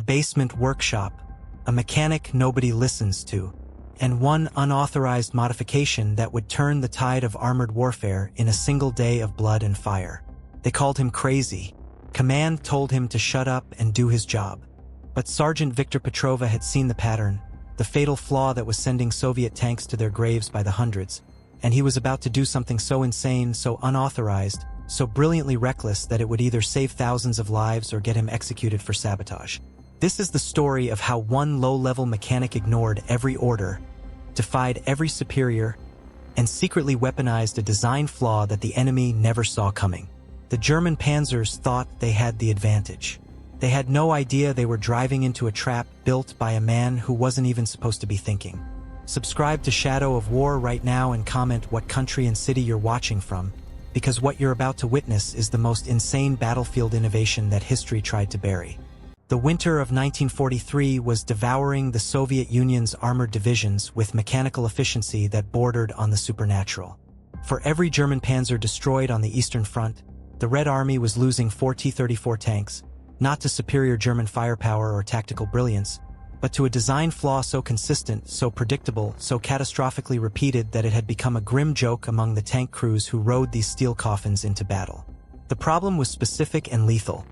basement workshop, a mechanic nobody listens to, and one unauthorized modification that would turn the tide of armored warfare in a single day of blood and fire. They called him crazy. Command told him to shut up and do his job. But Sergeant Viktor Petrov had seen the pattern, the fatal flaw that was sending Soviet tanks to their graves by the hundreds, and he was about to do something so insane, so unauthorized, so brilliantly reckless that it would either save thousands of lives or get him executed for sabotage. This is the story of how one low-level mechanic ignored every order, defied every superior, and secretly weaponized a design flaw that the enemy never saw coming. The German Panzers thought they had the advantage. They had no idea they were driving into a trap built by a man who wasn't even supposed to be thinking. Subscribe to Shadow of War right now and comment what country and city you're watching from, because what you're about to witness is the most insane battlefield innovation that history tried to bury. The winter of 1943 was devouring the Soviet Union's armored divisions with mechanical efficiency that bordered on the supernatural. For every German panzer destroyed on the Eastern Front, the Red Army was losing 4 T-34 tanks, not to superior German firepower or tactical brilliance, but to a design flaw so consistent, so predictable, so catastrophically repeated that it had become a grim joke among the tank crews who rode these steel coffins into battle. The problem was specific and lethal.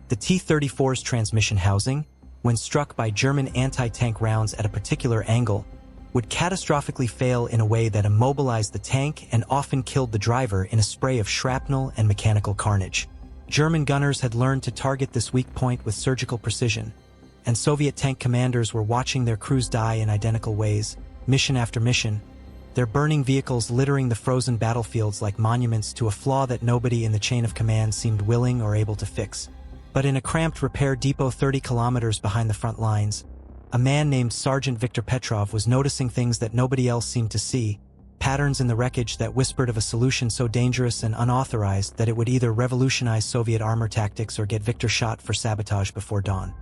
The T-34's transmission housing, when struck by German anti-tank rounds at a particular angle, would catastrophically fail in a way that immobilized the tank and often killed the driver in a spray of shrapnel and mechanical carnage. German gunners had learned to target this weak point with surgical precision, and Soviet tank commanders were watching their crews die in identical ways, mission after mission, their burning vehicles littering the frozen battlefields like monuments to a flaw that nobody in the chain of command seemed willing or able to fix. But in a cramped repair depot 30 kilometers behind the front lines, a man named Sergeant Viktor Petrov was noticing things that nobody else seemed to see, patterns in the wreckage that whispered of a solution so dangerous and unauthorized that it would either revolutionize Soviet armor tactics or get Viktor shot for sabotage before dawn.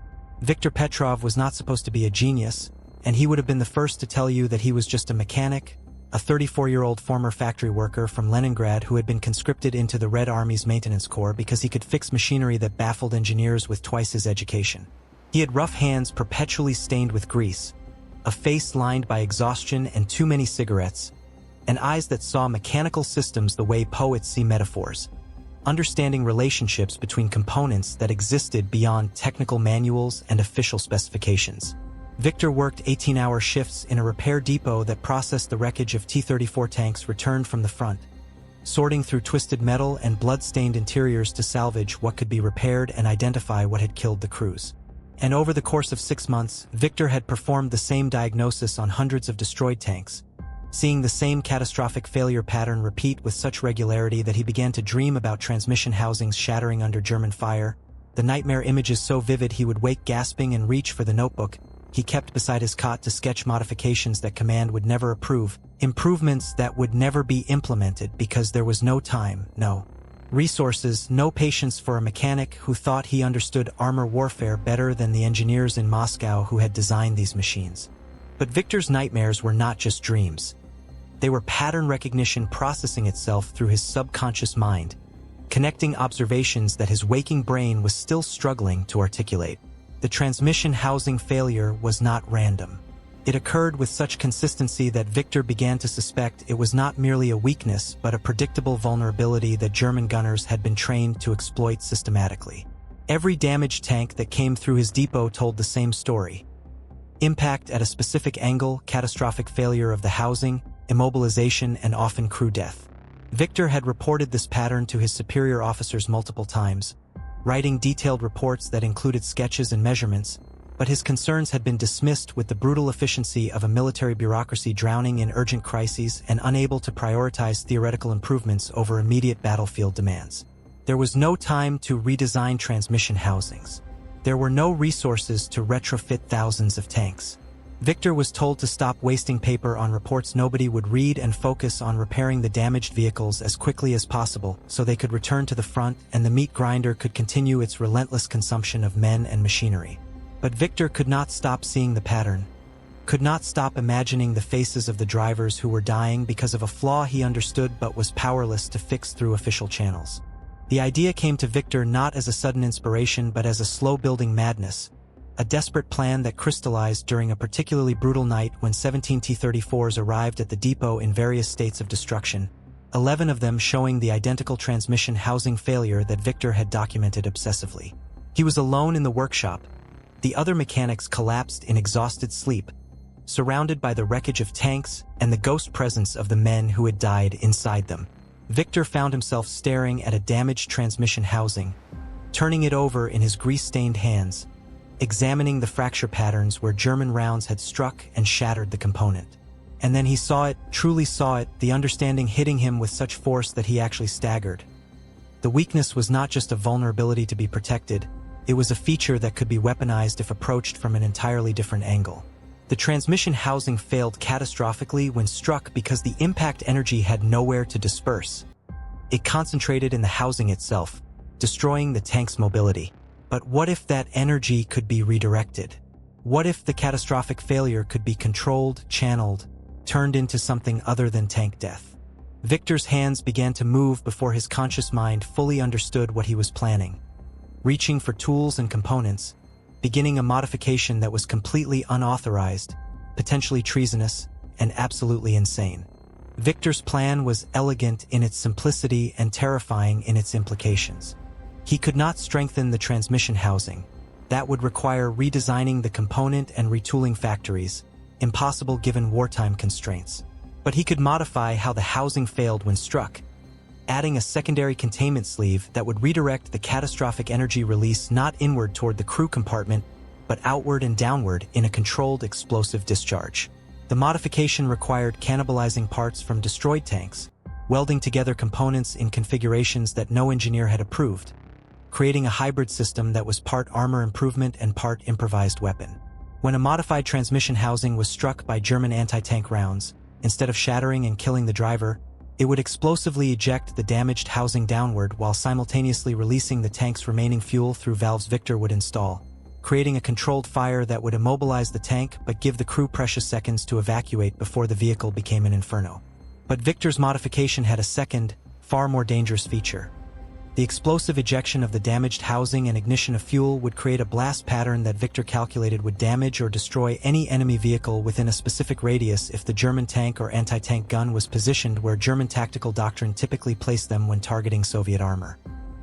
Viktor Petrov was not supposed to be a genius, and he would have been the first to tell you that he was just a mechanic, a 34-year-old former factory worker from Leningrad who had been conscripted into the Red Army's maintenance corps because he could fix machinery that baffled engineers with twice his education. He had rough hands perpetually stained with grease, a face lined by exhaustion and too many cigarettes, and eyes that saw mechanical systems the way poets see metaphors, understanding relationships between components that existed beyond technical manuals and official specifications. Viktor worked 18-hour shifts in a repair depot that processed the wreckage of T-34 tanks returned from the front, sorting through twisted metal and blood-stained interiors to salvage what could be repaired and identify what had killed the crews. And over the course of 6 months, Viktor had performed the same diagnosis on hundreds of destroyed tanks, seeing the same catastrophic failure pattern repeat with such regularity that he began to dream about transmission housings shattering under German fire, the nightmare images so vivid he would wake gasping and reach for the notebook he kept beside his cot to sketch modifications that command would never approve, improvements that would never be implemented because there was no time, no resources, no patience for a mechanic who thought he understood armor warfare better than the engineers in Moscow who had designed these machines. But Viktor's nightmares were not just dreams. They were pattern recognition processing itself through his subconscious mind, connecting observations that his waking brain was still struggling to articulate. The transmission housing failure was not random. It occurred with such consistency that Viktor began to suspect it was not merely a weakness but a predictable vulnerability that German gunners had been trained to exploit systematically. Every damaged tank that came through his depot told the same story. Impact at a specific angle, catastrophic failure of the housing, immobilization, and often crew death. Viktor had reported this pattern to his superior officers multiple times, writing detailed reports that included sketches and measurements, but his concerns had been dismissed with the brutal efficiency of a military bureaucracy drowning in urgent crises and unable to prioritize theoretical improvements over immediate battlefield demands. There was no time to redesign transmission housings. There were no resources to retrofit thousands of tanks. Viktor was told to stop wasting paper on reports nobody would read and focus on repairing the damaged vehicles as quickly as possible so they could return to the front and the meat grinder could continue its relentless consumption of men and machinery. But Viktor could not stop seeing the pattern, could not stop imagining the faces of the drivers who were dying because of a flaw he understood but was powerless to fix through official channels. The idea came to Viktor not as a sudden inspiration but as a slow-building madness, a desperate plan that crystallized during a particularly brutal night when 17 T-34s arrived at the depot in various states of destruction, 11 of them showing the identical transmission housing failure that Viktor had documented obsessively. He was alone in the workshop. The other mechanics collapsed in exhausted sleep, surrounded by the wreckage of tanks and the ghost presence of the men who had died inside them. Viktor found himself staring at a damaged transmission housing, turning it over in his grease-stained hands, examining the fracture patterns where German rounds had struck and shattered the component. And then he saw it, truly saw it, the understanding hitting him with such force that he actually staggered. The weakness was not just a vulnerability to be protected, it was a feature that could be weaponized if approached from an entirely different angle. The transmission housing failed catastrophically when struck because the impact energy had nowhere to disperse. It concentrated in the housing itself, destroying the tank's mobility. But what if that energy could be redirected? What if the catastrophic failure could be controlled, channeled, turned into something other than tank death? Viktor's hands began to move before his conscious mind fully understood what he was planning. Reaching for tools and components, beginning a modification that was completely unauthorized, potentially treasonous, and absolutely insane. Viktor's plan was elegant in its simplicity and terrifying in its implications. He could not strengthen the transmission housing. That would require redesigning the component and retooling factories, impossible given wartime constraints. But he could modify how the housing failed when struck, adding a secondary containment sleeve that would redirect the catastrophic energy release not inward toward the crew compartment, but outward and downward in a controlled explosive discharge. The modification required cannibalizing parts from destroyed tanks, welding together components in configurations that no engineer had approved, creating a hybrid system that was part armor improvement and part improvised weapon. When a modified transmission housing was struck by German anti-tank rounds, instead of shattering and killing the driver, it would explosively eject the damaged housing downward while simultaneously releasing the tank's remaining fuel through valves Viktor would install, creating a controlled fire that would immobilize the tank but give the crew precious seconds to evacuate before the vehicle became an inferno. But Viktor's modification had a second, far more dangerous feature. The explosive ejection of the damaged housing and ignition of fuel would create a blast pattern that Viktor calculated would damage or destroy any enemy vehicle within a specific radius if the German tank or anti-tank gun was positioned where German tactical doctrine typically placed them when targeting Soviet armor.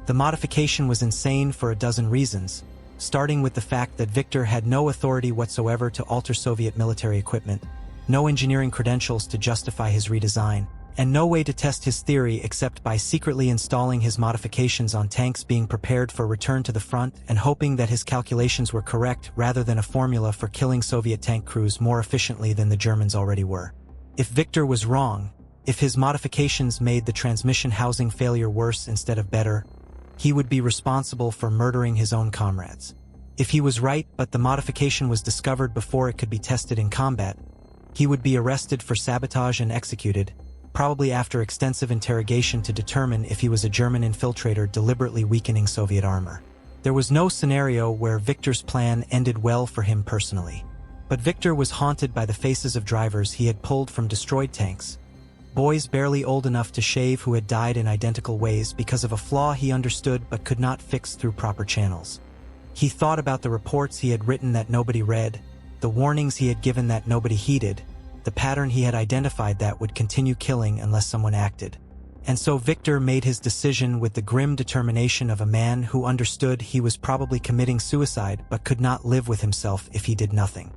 The modification was insane for a dozen reasons, starting with the fact that Viktor had no authority whatsoever to alter Soviet military equipment, no engineering credentials to justify his redesign, and no way to test his theory except by secretly installing his modifications on tanks being prepared for return to the front and hoping that his calculations were correct rather than a formula for killing Soviet tank crews more efficiently than the Germans already were. If Viktor was wrong, if his modifications made the transmission housing failure worse instead of better, he would be responsible for murdering his own comrades. If he was right but the modification was discovered before it could be tested in combat, he would be arrested for sabotage and executed, probably after extensive interrogation to determine if he was a German infiltrator deliberately weakening Soviet armor. There was no scenario where Viktor's plan ended well for him personally. But Viktor was haunted by the faces of drivers he had pulled from destroyed tanks, boys barely old enough to shave who had died in identical ways because of a flaw he understood but could not fix through proper channels. He thought about the reports he had written that nobody read, the warnings he had given that nobody heeded, the pattern he had identified that would continue killing unless someone acted. And so Viktor made his decision with the grim determination of a man who understood he was probably committing suicide but could not live with himself if he did nothing.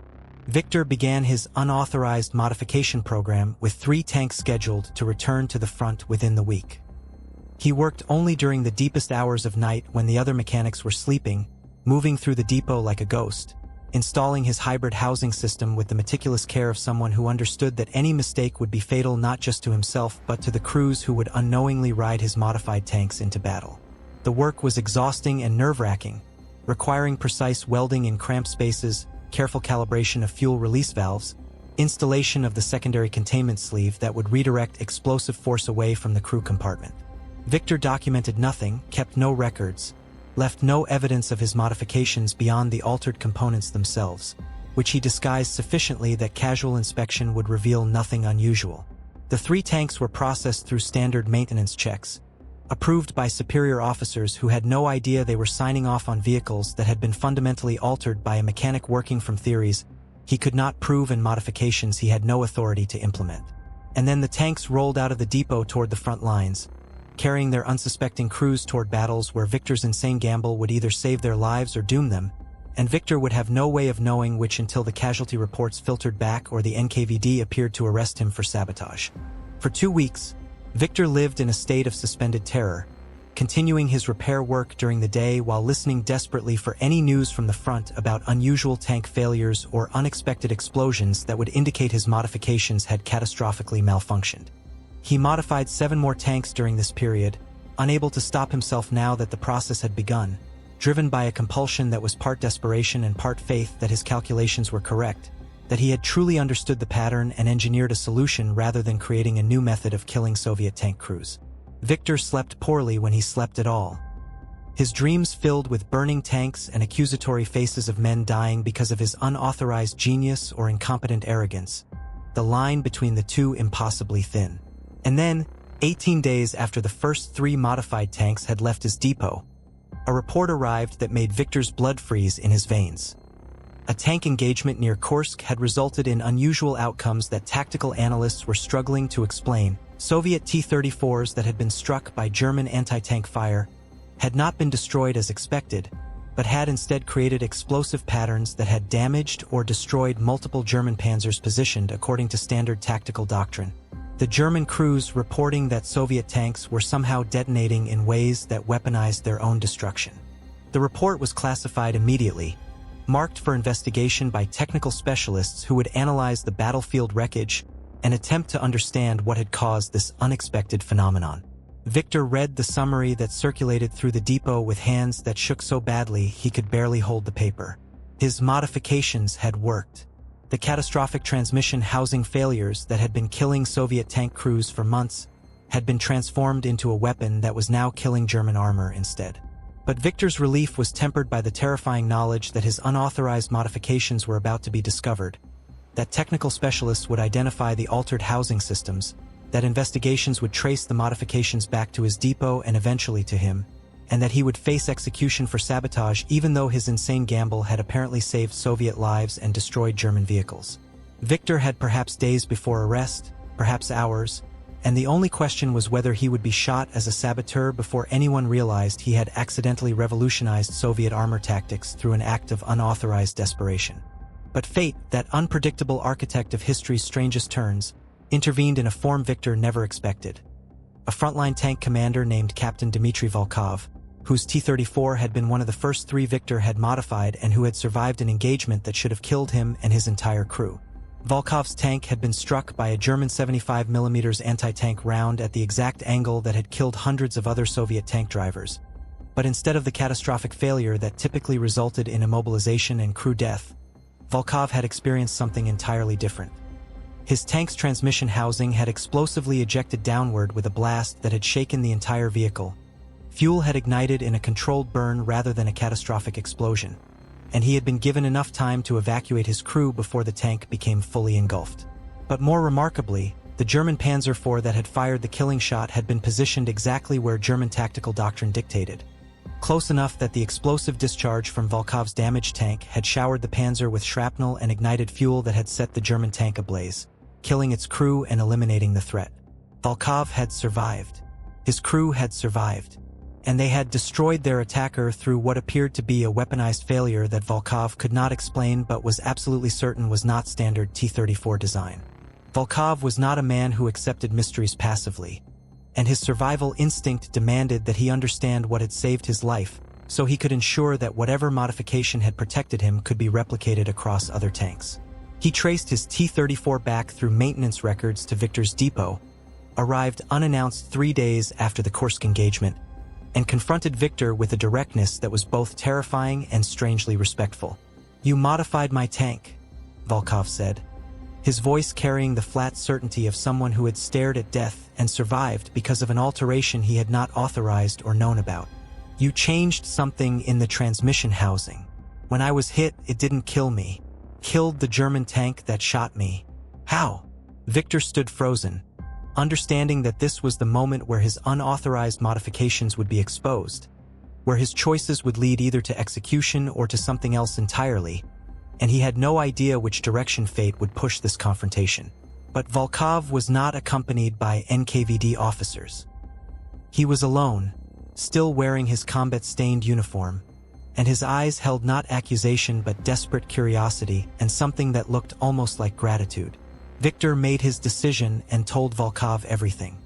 Viktor began his unauthorized modification program with 3 tanks scheduled to return to the front within the week. He worked only during the deepest hours of night when the other mechanics were sleeping, moving through the depot like a ghost, installing his hybrid housing system with the meticulous care of someone who understood that any mistake would be fatal not just to himself but to the crews who would unknowingly ride his modified tanks into battle. The work was exhausting and nerve-wracking, requiring precise welding in cramped spaces, careful calibration of fuel release valves, installation of the secondary containment sleeve that would redirect explosive force away from the crew compartment. Viktor documented nothing, kept no records, left no evidence of his modifications beyond the altered components themselves, which he disguised sufficiently that casual inspection would reveal nothing unusual. The 3 tanks were processed through standard maintenance checks, approved by superior officers who had no idea they were signing off on vehicles that had been fundamentally altered by a mechanic working from theories he could not prove and modifications he had no authority to implement. And then the tanks rolled out of the depot toward the front lines, carrying their unsuspecting crews toward battles where Viktor's insane gamble would either save their lives or doom them, and Viktor would have no way of knowing which until the casualty reports filtered back or the NKVD appeared to arrest him for sabotage. For 2 weeks, Viktor lived in a state of suspended terror, continuing his repair work during the day while listening desperately for any news from the front about unusual tank failures or unexpected explosions that would indicate his modifications had catastrophically malfunctioned. He modified 7 more tanks during this period, unable to stop himself now that the process had begun, driven by a compulsion that was part desperation and part faith that his calculations were correct, that he had truly understood the pattern and engineered a solution rather than creating a new method of killing Soviet tank crews. Viktor slept poorly when he slept at all. His dreams filled with burning tanks and accusatory faces of men dying because of his unauthorized genius or incompetent arrogance, the line between the two impossibly thin. And then, 18 days after the first 3 modified tanks had left his depot, a report arrived that made Viktor's blood freeze in his veins. A tank engagement near Kursk had resulted in unusual outcomes that tactical analysts were struggling to explain. Soviet T-34s that had been struck by German anti-tank fire had not been destroyed as expected, but had instead created explosive patterns that had damaged or destroyed multiple German Panzers positioned according to standard tactical doctrine. The German crews reporting that Soviet tanks were somehow detonating in ways that weaponized their own destruction. The report was classified immediately, marked for investigation by technical specialists who would analyze the battlefield wreckage and attempt to understand what had caused this unexpected phenomenon. Viktor read the summary that circulated through the depot with hands that shook so badly he could barely hold the paper. His modifications had worked. The catastrophic transmission housing failures that had been killing Soviet tank crews for months had been transformed into a weapon that was now killing German armor instead. But Viktor's relief was tempered by the terrifying knowledge that his unauthorized modifications were about to be discovered, that technical specialists would identify the altered housing systems, that investigations would trace the modifications back to his depot and eventually to him, and that he would face execution for sabotage even though his insane gamble had apparently saved Soviet lives and destroyed German vehicles. Viktor had perhaps days before arrest, perhaps hours, and the only question was whether he would be shot as a saboteur before anyone realized he had accidentally revolutionized Soviet armor tactics through an act of unauthorized desperation. But fate, that unpredictable architect of history's strangest turns, intervened in a form Viktor never expected. A frontline tank commander named Captain Dmitry Volkov, whose T-34 had been one of the first 3 Viktor had modified and who had survived an engagement that should have killed him and his entire crew. Volkov's tank had been struck by a German 75mm anti-tank round at the exact angle that had killed hundreds of other Soviet tank drivers. But instead of the catastrophic failure that typically resulted in immobilization and crew death, Volkov had experienced something entirely different. His tank's transmission housing had explosively ejected downward with a blast that had shaken the entire vehicle. Fuel had ignited in a controlled burn rather than a catastrophic explosion, and he had been given enough time to evacuate his crew before the tank became fully engulfed. But more remarkably, the German Panzer IV that had fired the killing shot had been positioned exactly where German tactical doctrine dictated, close enough that the explosive discharge from Volkov's damaged tank had showered the Panzer with shrapnel and ignited fuel that had set the German tank ablaze, killing its crew and eliminating the threat. Volkov had survived. His crew had survived. And they had destroyed their attacker through what appeared to be a weaponized failure that Volkov could not explain but was absolutely certain was not standard T-34 design. Volkov was not a man who accepted mysteries passively, and his survival instinct demanded that he understand what had saved his life, so he could ensure that whatever modification had protected him could be replicated across other tanks. He traced his T-34 back through maintenance records to Viktor's depot, arrived unannounced 3 days after the Kursk engagement, and confronted Viktor with a directness that was both terrifying and strangely respectful. "You modified my tank," Volkov said, his voice carrying the flat certainty of someone who had stared at death and survived because of an alteration he had not authorized or known about. "You changed something in the transmission housing. When I was hit, it didn't kill me. Killed the German tank that shot me." "How?" Viktor stood frozen, understanding that this was the moment where his unauthorized modifications would be exposed, where his choices would lead either to execution or to something else entirely, and he had no idea which direction fate would push this confrontation. But Volkov was not accompanied by NKVD officers. He was alone, still wearing his combat-stained uniform, and his eyes held not accusation but desperate curiosity and something that looked almost like gratitude. Viktor made his decision and told Volkov everything.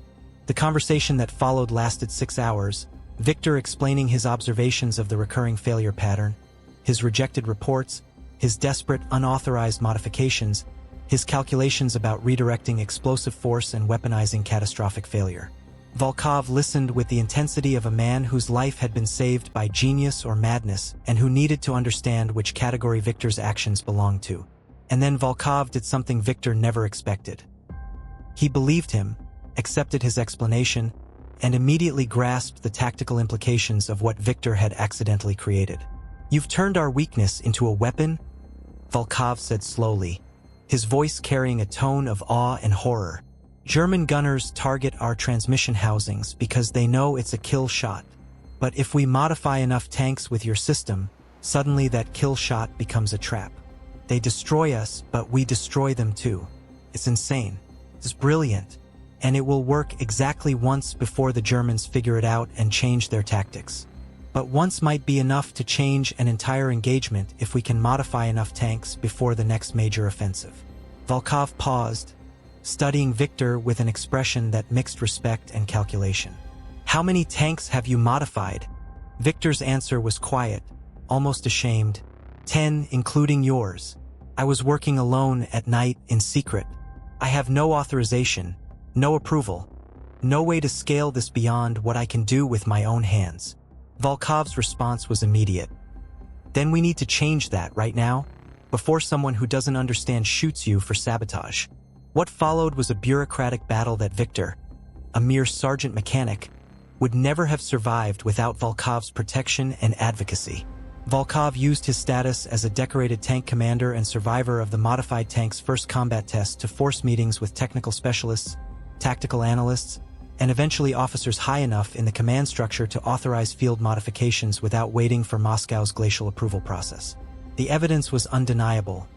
The conversation that followed lasted 6 hours, Viktor explaining his observations of the recurring failure pattern, his rejected reports, his desperate unauthorized modifications, his calculations about redirecting explosive force and weaponizing catastrophic failure. Volkov listened with the intensity of a man whose life had been saved by genius or madness and who needed to understand which category Viktor's actions belonged to. And then Volkov did something Viktor never expected. He believed him, accepted his explanation, and immediately grasped the tactical implications of what Viktor had accidentally created. "You've turned our weakness into a weapon?" Volkov said slowly, his voice carrying a tone of awe and horror. "German gunners target our transmission housings because they know it's a kill shot. But if we modify enough tanks with your system, suddenly that kill shot becomes a trap. They destroy us, but we destroy them too. It's insane. It's brilliant. And it will work exactly once before the Germans figure it out and change their tactics. But once might be enough to change an entire engagement if we can modify enough tanks before the next major offensive." Volkov paused, studying Viktor with an expression that mixed respect and calculation. "How many tanks have you modified?" Viktor's answer was quiet, almost ashamed. 10, including yours. I was working alone at night in secret. I have no authorization, no approval, no way to scale this beyond what I can do with my own hands." Volkov's response was immediate. "Then we need to change that right now, before someone who doesn't understand shoots you for sabotage." What followed was a bureaucratic battle that Viktor, a mere sergeant mechanic, would never have survived without Volkov's protection and advocacy. Volkov used his status as a decorated tank commander and survivor of the modified tank's first combat test to force meetings with technical specialists, tactical analysts, and eventually officers high enough in the command structure to authorize field modifications without waiting for Moscow's glacial approval process. The evidence was undeniable.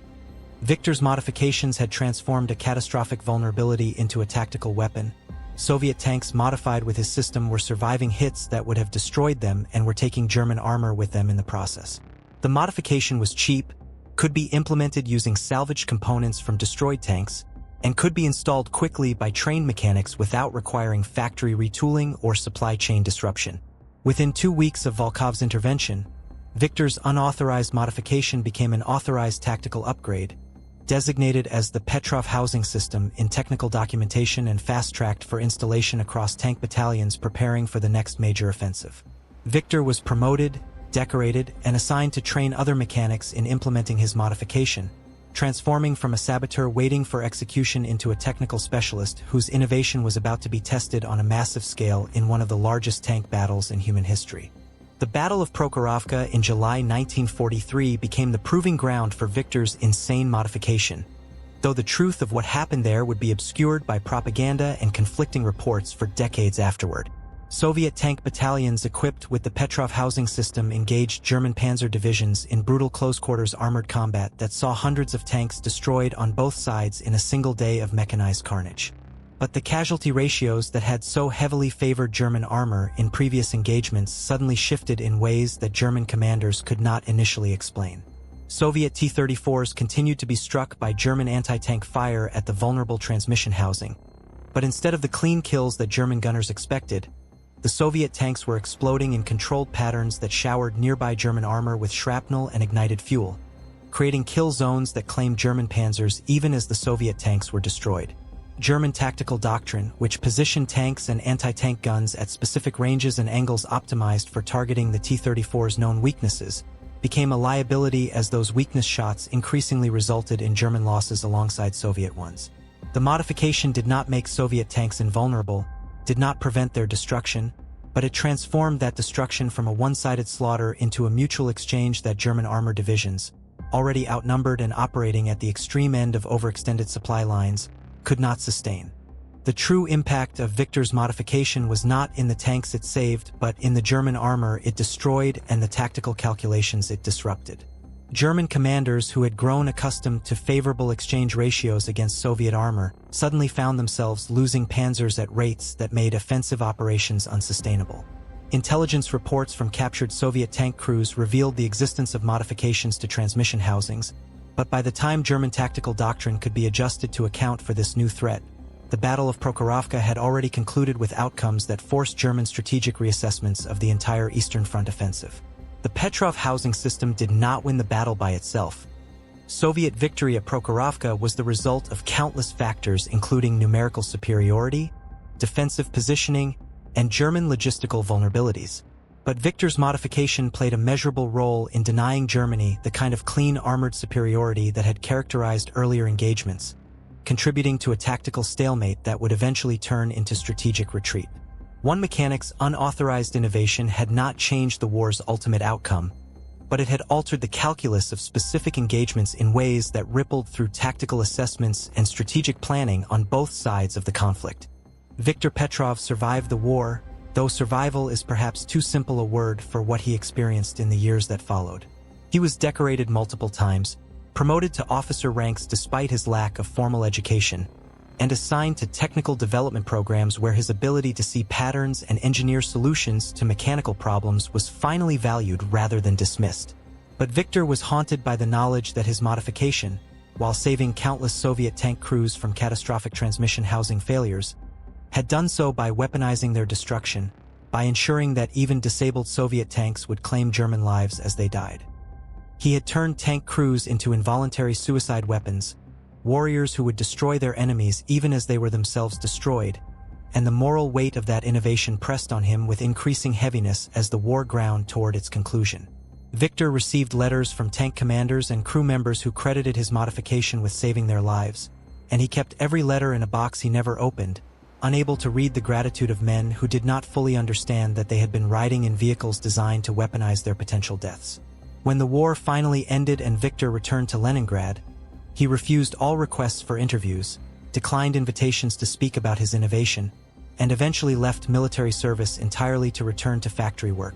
Viktor's modifications had transformed a catastrophic vulnerability into a tactical weapon. Soviet tanks modified with his system were surviving hits that would have destroyed them and were taking German armor with them in the process. The modification was cheap, could be implemented using salvaged components from destroyed tanks, and could be installed quickly by trained mechanics without requiring factory retooling or supply chain disruption. Within 2 weeks of Volkov's intervention, Viktor's unauthorized modification became an authorized tactical upgrade, designated as the Petrov Housing System in technical documentation and fast-tracked for installation across tank battalions preparing for the next major offensive. Viktor was promoted, decorated, and assigned to train other mechanics in implementing his modification, transforming from a saboteur waiting for execution into a technical specialist whose innovation was about to be tested on a massive scale in one of the largest tank battles in human history. The Battle of Prokhorovka in July 1943 became the proving ground for Viktor's insane modification, though the truth of what happened there would be obscured by propaganda and conflicting reports for decades afterward. Soviet tank battalions equipped with the Petrov Housing System engaged German Panzer divisions in brutal close-quarters armored combat that saw hundreds of tanks destroyed on both sides in a single day of mechanized carnage. But the casualty ratios that had so heavily favored German armor in previous engagements suddenly shifted in ways that German commanders could not initially explain. Soviet T-34s continued to be struck by German anti-tank fire at the vulnerable transmission housing, but instead of the clean kills that German gunners expected, the Soviet tanks were exploding in controlled patterns that showered nearby German armor with shrapnel and ignited fuel, creating kill zones that claimed German panzers even as the Soviet tanks were destroyed. German tactical doctrine, which positioned tanks and anti-tank guns at specific ranges and angles optimized for targeting the T-34's known weaknesses, became a liability as those weakness shots increasingly resulted in German losses alongside Soviet ones. The modification did not make Soviet tanks invulnerable, did not prevent their destruction, but it transformed that destruction from a one-sided slaughter into a mutual exchange that German armor divisions, already outnumbered and operating at the extreme end of overextended supply lines, could not sustain. The true impact of Viktor's modification was not in the tanks it saved, but in the German armor it destroyed and the tactical calculations it disrupted. German commanders who had grown accustomed to favorable exchange ratios against Soviet armor suddenly found themselves losing panzers at rates that made offensive operations unsustainable. Intelligence reports from captured Soviet tank crews revealed the existence of modifications to transmission housings, but by the time German tactical doctrine could be adjusted to account for this new threat, the Battle of Prokhorovka had already concluded with outcomes that forced German strategic reassessments of the entire Eastern Front offensive. The Petrov Housing System did not win the battle by itself. Soviet victory at Prokhorovka was the result of countless factors including numerical superiority, defensive positioning, and German logistical vulnerabilities. But Viktor's modification played a measurable role in denying Germany the kind of clean armored superiority that had characterized earlier engagements, contributing to a tactical stalemate that would eventually turn into strategic retreat. One mechanic's unauthorized innovation had not changed the war's ultimate outcome, but it had altered the calculus of specific engagements in ways that rippled through tactical assessments and strategic planning on both sides of the conflict. Viktor Petrov survived the war, though survival is perhaps too simple a word for what he experienced in the years that followed. He was decorated multiple times, promoted to officer ranks despite his lack of formal education, and assigned to technical development programs where his ability to see patterns and engineer solutions to mechanical problems was finally valued rather than dismissed. But Viktor was haunted by the knowledge that his modification, while saving countless Soviet tank crews from catastrophic transmission housing failures, had done so by weaponizing their destruction, by ensuring that even disabled Soviet tanks would claim German lives as they died. He had turned tank crews into involuntary suicide weapons, warriors who would destroy their enemies even as they were themselves destroyed, and the moral weight of that innovation pressed on him with increasing heaviness as the war ground toward its conclusion. Viktor received letters from tank commanders and crew members who credited his modification with saving their lives, and he kept every letter in a box he never opened, unable to read the gratitude of men who did not fully understand that they had been riding in vehicles designed to weaponize their potential deaths. When the war finally ended and Viktor returned to Leningrad, he refused all requests for interviews, declined invitations to speak about his innovation, and eventually left military service entirely to return to factory work,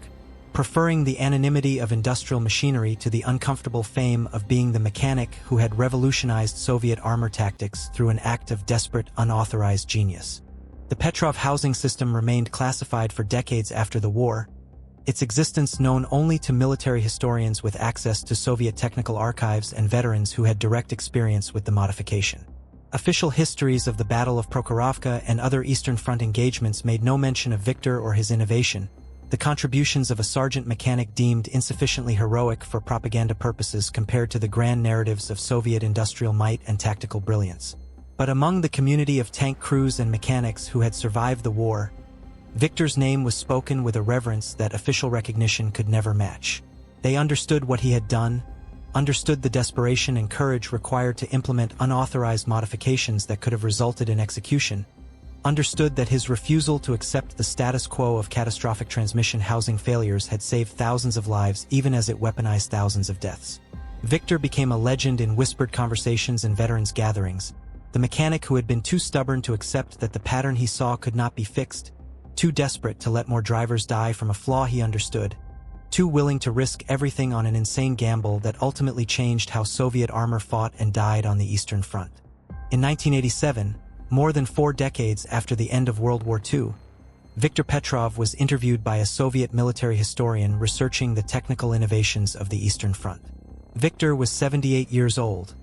preferring the anonymity of industrial machinery to the uncomfortable fame of being the mechanic who had revolutionized Soviet armor tactics through an act of desperate, unauthorized genius. The Petrov Housing System remained classified for decades after the war, its existence known only to military historians with access to Soviet technical archives and veterans who had direct experience with the modification. Official histories of the Battle of Prokhorovka and other Eastern Front engagements made no mention of Viktor or his innovation, the contributions of a sergeant mechanic deemed insufficiently heroic for propaganda purposes compared to the grand narratives of Soviet industrial might and tactical brilliance. But among the community of tank crews and mechanics who had survived the war, Viktor's name was spoken with a reverence that official recognition could never match. They understood what he had done, understood the desperation and courage required to implement unauthorized modifications that could have resulted in execution, understood that his refusal to accept the status quo of catastrophic transmission housing failures had saved thousands of lives even as it weaponized thousands of deaths. Viktor became a legend in whispered conversations and veterans' gatherings, the mechanic who had been too stubborn to accept that the pattern he saw could not be fixed, too desperate to let more drivers die from a flaw he understood, too willing to risk everything on an insane gamble that ultimately changed how Soviet armor fought and died on the Eastern Front. In 1987, more than 4 decades after the end of World War II, Viktor Petrov was interviewed by a Soviet military historian researching the technical innovations of the Eastern Front. Viktor was 78 years old,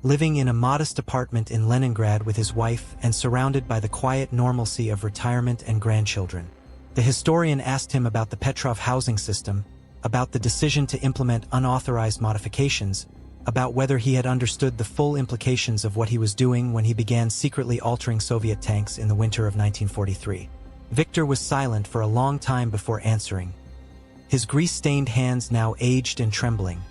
living in a modest apartment in Leningrad with his wife and surrounded by the quiet normalcy of retirement and grandchildren. The historian asked him about the Petrov Housing System, about the decision to implement unauthorized modifications, about whether he had understood the full implications of what he was doing when he began secretly altering Soviet tanks in the winter of 1943. Viktor was silent for a long time before answering, his grease-stained hands now aged and trembling,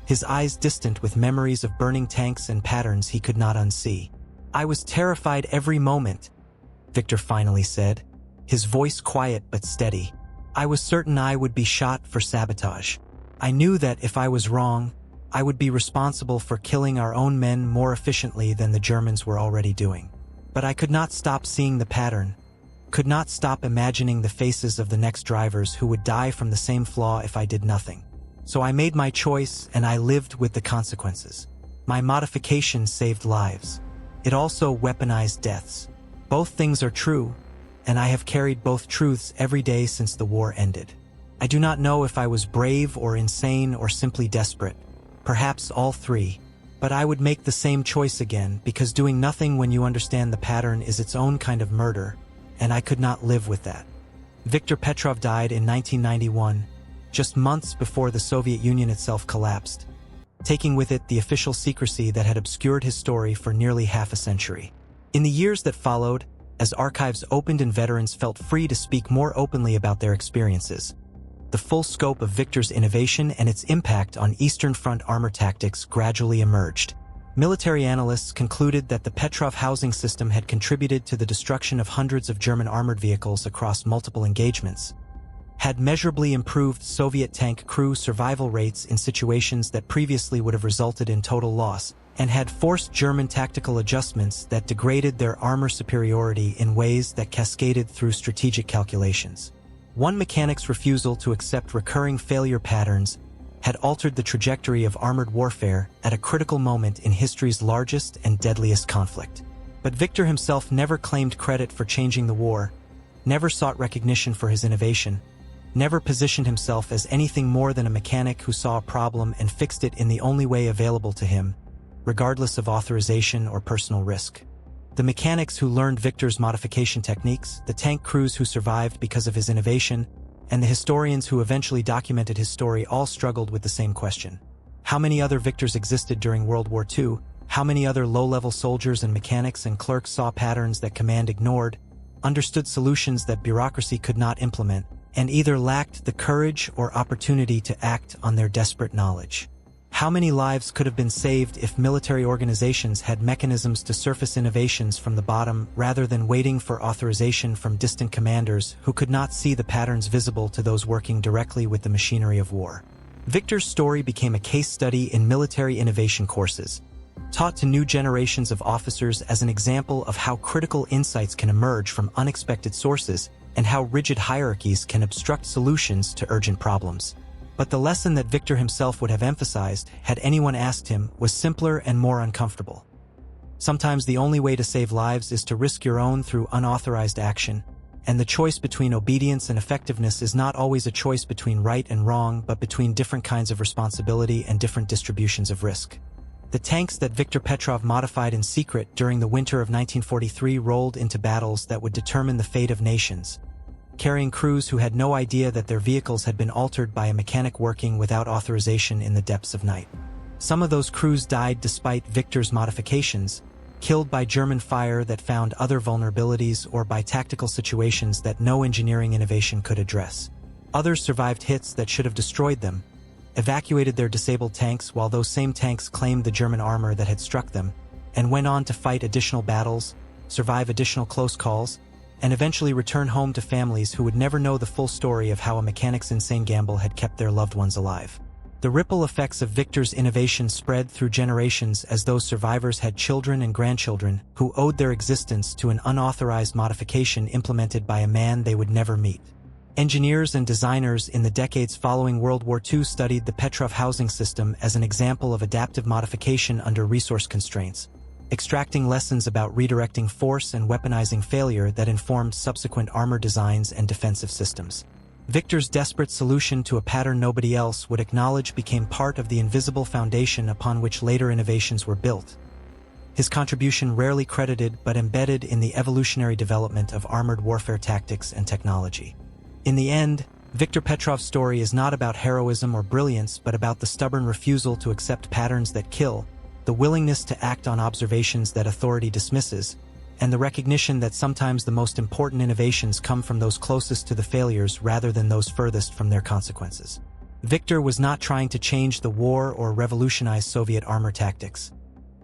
his eyes distant with memories of burning tanks and patterns he could not unsee. "I was terrified every moment," Viktor finally said, his voice quiet but steady. "I was certain I would be shot for sabotage. I knew that if I was wrong, I would be responsible for killing our own men more efficiently than the Germans were already doing." But I could not stop seeing the pattern, could not stop imagining the faces of the next drivers who would die from the same flaw if I did nothing. So I made my choice and I lived with the consequences. My modification saved lives. It also weaponized deaths. Both things are true, and I have carried both truths every day since the war ended. I do not know if I was brave or insane or simply desperate, perhaps all three, but I would make the same choice again because doing nothing when you understand the pattern is its own kind of murder, and I could not live with that. Viktor Petrov died in 1991, just months before the Soviet Union itself collapsed, taking with it the official secrecy that had obscured his story for nearly half a century. In the years that followed, as archives opened and veterans felt free to speak more openly about their experiences, the full scope of Viktor's innovation and its impact on Eastern Front armor tactics gradually emerged. Military analysts concluded that the Petrov Housing System had contributed to the destruction of hundreds of German armored vehicles across multiple engagements, had measurably improved Soviet tank crew survival rates in situations that previously would have resulted in total loss, and had forced German tactical adjustments that degraded their armor superiority in ways that cascaded through strategic calculations. One mechanic's refusal to accept recurring failure patterns had altered the trajectory of armored warfare at a critical moment in history's largest and deadliest conflict. But Viktor himself never claimed credit for changing the war, never sought recognition for his innovation, never positioned himself as anything more than a mechanic who saw a problem and fixed it in the only way available to him, regardless of authorization or personal risk. The mechanics who learned Viktor's modification techniques, the tank crews who survived because of his innovation, and the historians who eventually documented his story all struggled with the same question. How many other Viktors existed during World War II? How many other low-level soldiers and mechanics and clerks saw patterns that command ignored, understood solutions that bureaucracy could not implement, and either lacked the courage or opportunity to act on their desperate knowledge? How many lives could have been saved if military organizations had mechanisms to surface innovations from the bottom rather than waiting for authorization from distant commanders who could not see the patterns visible to those working directly with the machinery of war? Viktor's story became a case study in military innovation courses, taught to new generations of officers as an example of how critical insights can emerge from unexpected sources and how rigid hierarchies can obstruct solutions to urgent problems. But the lesson that Viktor himself would have emphasized, had anyone asked him, was simpler and more uncomfortable. Sometimes the only way to save lives is to risk your own through unauthorized action, and the choice between obedience and effectiveness is not always a choice between right and wrong, but between different kinds of responsibility and different distributions of risk. The tanks that Viktor Petrov modified in secret during the winter of 1943 rolled into battles that would determine the fate of nations, carrying crews who had no idea that their vehicles had been altered by a mechanic working without authorization in the depths of night. Some of those crews died despite Viktor's modifications, killed by German fire that found other vulnerabilities or by tactical situations that no engineering innovation could address. Others survived hits that should have destroyed them, evacuated their disabled tanks while those same tanks claimed the German armor that had struck them, and went on to fight additional battles, survive additional close calls, and eventually return home to families who would never know the full story of how a mechanic's insane gamble had kept their loved ones alive. The ripple effects of Viktor's innovation spread through generations as those survivors had children and grandchildren who owed their existence to an unauthorized modification implemented by a man they would never meet. Engineers and designers in the decades following World War II studied the Petrov Housing System as an example of adaptive modification under resource constraints, extracting lessons about redirecting force and weaponizing failure that informed subsequent armor designs and defensive systems. Viktor's desperate solution to a pattern nobody else would acknowledge became part of the invisible foundation upon which later innovations were built. His contribution rarely credited but embedded in the evolutionary development of armored warfare tactics and technology. In the end, Viktor Petrov's story is not about heroism or brilliance but about the stubborn refusal to accept patterns that kill, the willingness to act on observations that authority dismisses, and the recognition that sometimes the most important innovations come from those closest to the failures rather than those furthest from their consequences. Viktor was not trying to change the war or revolutionize Soviet armor tactics.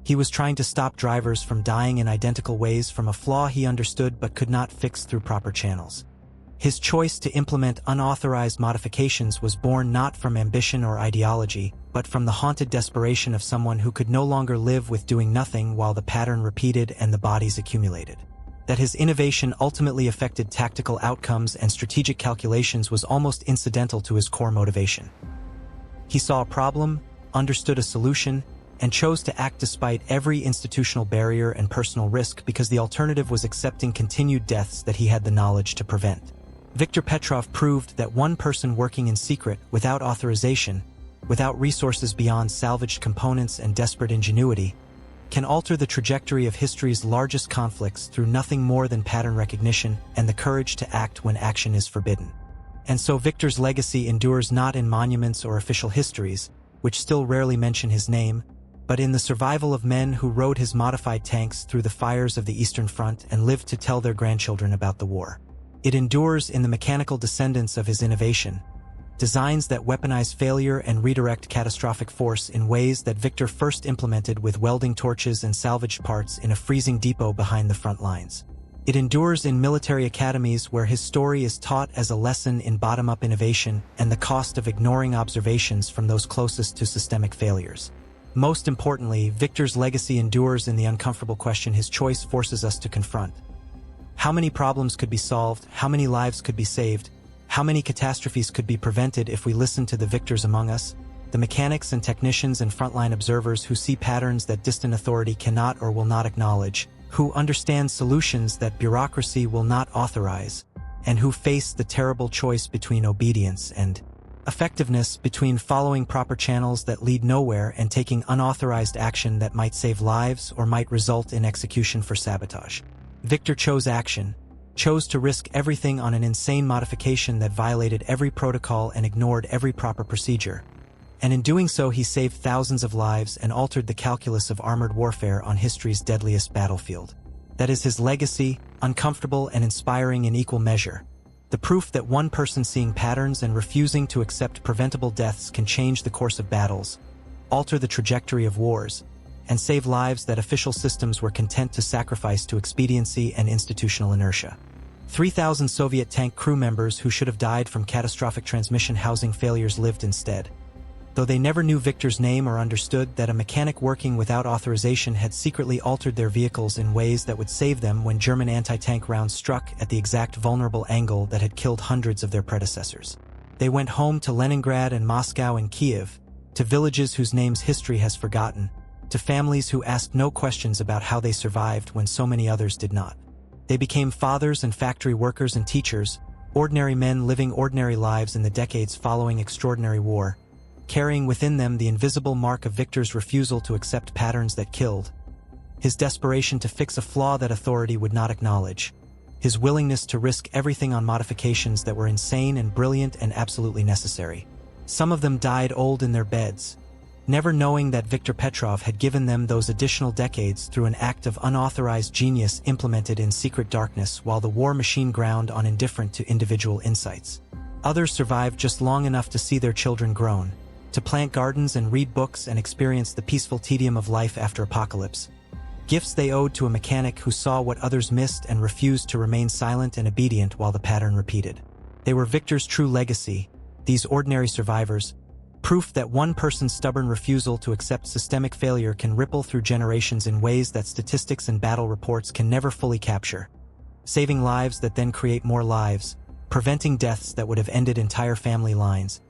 He was trying to stop drivers from dying in identical ways from a flaw he understood but could not fix through proper channels. His choice to implement unauthorized modifications was born not from ambition or ideology, but from the haunted desperation of someone who could no longer live with doing nothing while the pattern repeated and the bodies accumulated. That his innovation ultimately affected tactical outcomes and strategic calculations was almost incidental to his core motivation. He saw a problem, understood a solution, and chose to act despite every institutional barrier and personal risk because the alternative was accepting continued deaths that he had the knowledge to prevent. Viktor Petrov proved that one person working in secret, without authorization, without resources beyond salvaged components and desperate ingenuity, can alter the trajectory of history's largest conflicts through nothing more than pattern recognition and the courage to act when action is forbidden. And so Viktor's legacy endures not in monuments or official histories, which still rarely mention his name, but in the survival of men who rode his modified tanks through the fires of the Eastern Front and lived to tell their grandchildren about the war. It endures in the mechanical descendants of his innovation, designs that weaponize failure and redirect catastrophic force in ways that Viktor first implemented with welding torches and salvaged parts in a freezing depot behind the front lines. It endures in military academies where his story is taught as a lesson in bottom-up innovation and the cost of ignoring observations from those closest to systemic failures. Most importantly, Viktor's legacy endures in the uncomfortable question his choice forces us to confront. How many problems could be solved? How many lives could be saved? How many catastrophes could be prevented if we listened to the victors among us, the mechanics and technicians and frontline observers who see patterns that distant authority cannot or will not acknowledge, who understand solutions that bureaucracy will not authorize, and who face the terrible choice between obedience and effectiveness, between following proper channels that lead nowhere and taking unauthorized action that might save lives or might result in execution for sabotage. Viktor chose action, chose to risk everything on an insane modification that violated every protocol and ignored every proper procedure. And in doing so, he saved thousands of lives and altered the calculus of armored warfare on history's deadliest battlefield. That is his legacy, uncomfortable and inspiring in equal measure. The proof that one person seeing patterns and refusing to accept preventable deaths can change the course of battles, alter the trajectory of wars, and save lives that official systems were content to sacrifice to expediency and institutional inertia. 3,000 Soviet tank crew members who should have died from catastrophic transmission housing failures lived instead. Though they never knew Viktor's name or understood that a mechanic working without authorization had secretly altered their vehicles in ways that would save them when German anti-tank rounds struck at the exact vulnerable angle that had killed hundreds of their predecessors. They went home to Leningrad and Moscow and Kiev, to villages whose names history has forgotten, to families who asked no questions about how they survived when so many others did not. They became fathers and factory workers and teachers, ordinary men living ordinary lives in the decades following extraordinary war, carrying within them the invisible mark of Viktor's refusal to accept patterns that killed, his desperation to fix a flaw that authority would not acknowledge, his willingness to risk everything on modifications that were insane and brilliant and absolutely necessary. Some of them died old in their beds, never knowing that Viktor Petrov had given them those additional decades through an act of unauthorized genius implemented in secret darkness while the war machine ground on indifferent to individual insights. Others survived just long enough to see their children grown, to plant gardens and read books and experience the peaceful tedium of life after apocalypse. Gifts they owed to a mechanic who saw what others missed and refused to remain silent and obedient while the pattern repeated. They were Viktor's true legacy, these ordinary survivors, proof that one person's stubborn refusal to accept systemic failure can ripple through generations in ways that statistics and battle reports can never fully capture, saving lives that then create more lives, preventing deaths that would have ended entire family lines,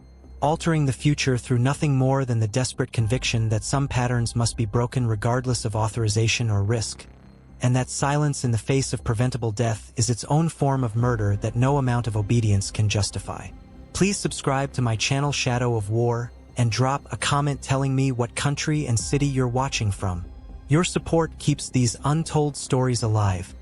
altering the future through nothing more than the desperate conviction that some patterns must be broken regardless of authorization or risk, and that silence in the face of preventable death is its own form of murder that no amount of obedience can justify. Please subscribe to my channel Shadow of War and drop a comment telling me what country and city you're watching from. Your support keeps these untold stories alive.